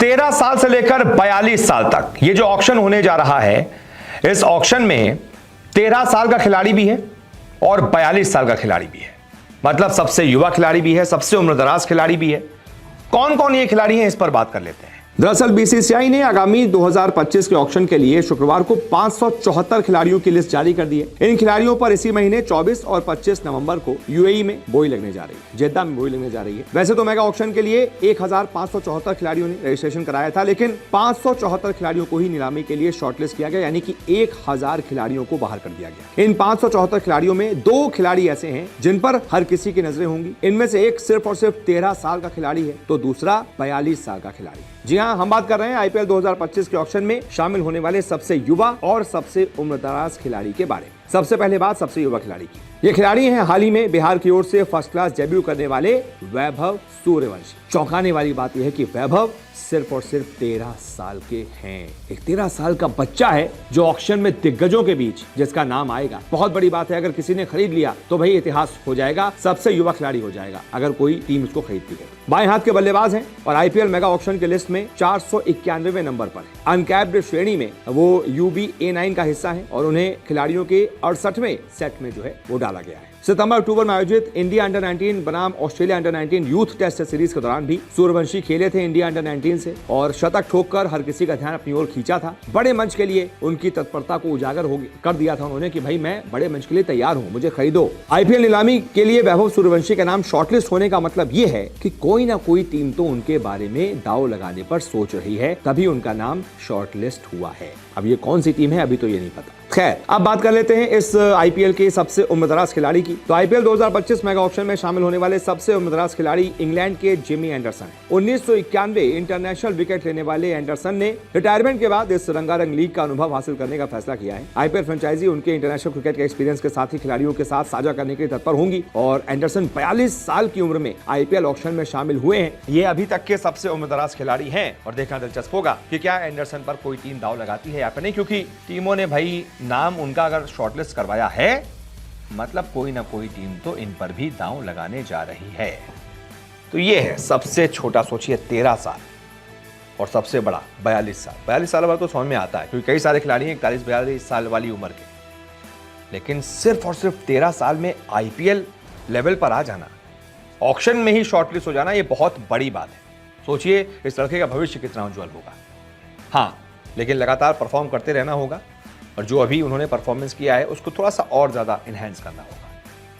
13 साल से लेकर 42 साल तक ये जो ऑक्शन होने जा रहा है, इस ऑक्शन में 13 साल का खिलाड़ी भी है और 42 साल का खिलाड़ी भी है। मतलब सबसे युवा खिलाड़ी भी है, सबसे उम्रदराज खिलाड़ी भी है। कौन कौन ये खिलाड़ी हैं, इस पर बात कर लेते हैं। दरअसल बीसीसीआई ने आगामी 2025 के ऑक्शन के लिए शुक्रवार को 574 खिलाड़ियों की लिस्ट जारी कर दी है। इन खिलाड़ियों पर इसी महीने 24 और 25 नवंबर को यूएई में बोई लगने जा रही है, जेद्दा में बोई लगने जा रही है। वैसे तो मेगा ऑक्शन के लिए 1574 खिलाड़ियों ने रजिस्ट्रेशन कराया था, लेकिन 574 खिलाड़ियों को ही नीलामी के लिए शॉर्टलिस्ट किया गया, यानी कि 1000 खिलाड़ियों को बाहर कर दिया गया। इन 574 खिलाड़ियों में 2 खिलाड़ी ऐसे हैं जिन पर हर किसी की नजरें होंगी। इनमें से एक सिर्फ और सिर्फ 13 साल का खिलाड़ी है, तो दूसरा 42 साल का खिलाड़ी। जी हाँ, हम बात कर रहे हैं आईपीएल 2025 के ऑक्शन में शामिल होने वाले सबसे युवा और सबसे उम्रदराज खिलाड़ी के बारे में। सबसे पहले बात सबसे युवा खिलाड़ी की। ये खिलाड़ी हैं हाल ही में बिहार की ओर से फर्स्ट क्लास डेब्यू करने वाले वैभव सूर्यवंशी। चौंकाने वाली बात यह है कि वैभव सिर्फ और सिर्फ 13 साल के हैं। एक 13 साल का बच्चा है जो ऑक्शन में दिग्गजों के बीच जिसका नाम आएगा। बहुत बड़ी बात है, अगर किसी ने खरीद लिया तो भाई इतिहास हो जाएगा, सबसे युवा खिलाड़ी हो जाएगा अगर कोई टीम उसको खरीदती है। बाएं हाथ के बल्लेबाज हैं और आईपीएल मेगा ऑक्शन के लिस्ट में 491वें नंबर पर है। अनकैप्ड श्रेणी में वो यूबी A9 का हिस्सा है और उन्हें खिलाड़ियों के 68वें सेट में जो है वो डाला गया है। सितंबर-अक्टूबर में आयोजित इंडिया अंडर 19 बनाम Australia under 19 youth test series के दौरान भी सूर्यवंशी खेले थे इंडिया अंडर 19 से और शतक ठोककर हर किसी का ध्यान अपनी ओर खींचा था। बड़े मंच के लिए उनकी तत्परता को उजागर कर दिया था उन्होंने कि भाई मैं बड़े मंच के लिए तैयार हूं, मुझे खरीदो। आईपीएल नीलामी के लिए वैभव सूर्यवंशी का नाम शॉर्टलिस्ट होने का मतलब ये है कि कोई ना कोई टीम तो उनके बारे में दांव लगाने पर सोच रही है, तभी उनका नाम शॉर्टलिस्ट हुआ है। अब ये कौन सी टीम है अभी तो ये नहीं पता। खैर, अब बात कर लेते हैं इस आईपीएल के सबसे उम्रदराज खिलाड़ी की। तो आईपीएल 2025 मेगा ऑक्शन में शामिल होने वाले सबसे उम्रदराज खिलाड़ी इंग्लैंड के जिमी एंडरसन। 1991 इंटरनेशनल विकेट लेने वाले एंडरसन ने रिटायरमेंट के बाद इस रंगारंग लीग का अनुभव हासिल करने का फैसला किया है। आईपीएल फ्रेंचाइजी उनके इंटरनेशनल क्रिकेट के एक्सपीरियंस के साथ ही खिलाड़ियों के साथ साझा करने के लिए तत्पर होंगी और एंडरसन 42 साल की उम्र में आईपीएल ऑक्शन में शामिल हुए हैं। ये अभी तक के सबसे उम्रदराज खिलाड़ी हैं और देखना दिलचस्प होगा कि क्या एंडरसन पर कोई टीम दांव लगाती है या फिर नहीं, क्योंकि टीमों ने भाई नाम उनका अगर शॉर्टलिस्ट करवाया है मतलब कोई ना कोई टीम तो इन पर भी दांव लगाने जा रही है। तो ये है सबसे छोटा, सोचिए 13 साल, और सबसे बड़ा 42 साल। 42 साल वाला तो समझ में आता है क्योंकि कई सारे खिलाड़ी हैं 41-42 साल वाली उम्र के, लेकिन सिर्फ और सिर्फ 13 साल में आईपीएल लेवल पर आ जाना, ऑक्शन में ही शॉर्टलिस्ट हो जाना, ये बहुत बड़ी बात है। सोचिए इस लड़के का भविष्य कितना उज्जवल होगा। हाँ, लेकिन लगातार परफॉर्म करते रहना होगा और जो अभी उन्होंने परफॉर्मेंस किया है उसको थोड़ा सा और ज्यादा एनहांस करना होगा।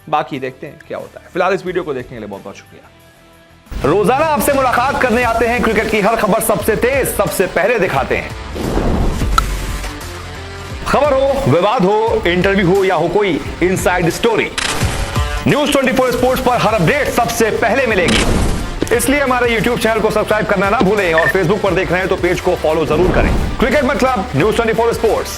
बाकी देखते हैं क्या होता है। फिलहाल इस वीडियो को देखने के लिए बहुत बहुत शुक्रिया। रोजाना आपसे मुलाकात करने आते हैं, क्रिकेट की हर खबर सबसे तेज सबसे पहले दिखाते हैं। खबर हो, विवाद हो, इंटरव्यू हो या हो कोई इनसाइड स्टोरी, न्यूज 24 स्पोर्ट्स पर हर अपडेट सबसे पहले मिलेगी। इसलिए हमारे YouTube चैनल को सब्सक्राइब करना ना भूलें और Facebook पर देख रहे हैं तो पेज को फॉलो जरूर करें। क्रिकेट मतलब न्यूज 24 स्पोर्ट्स।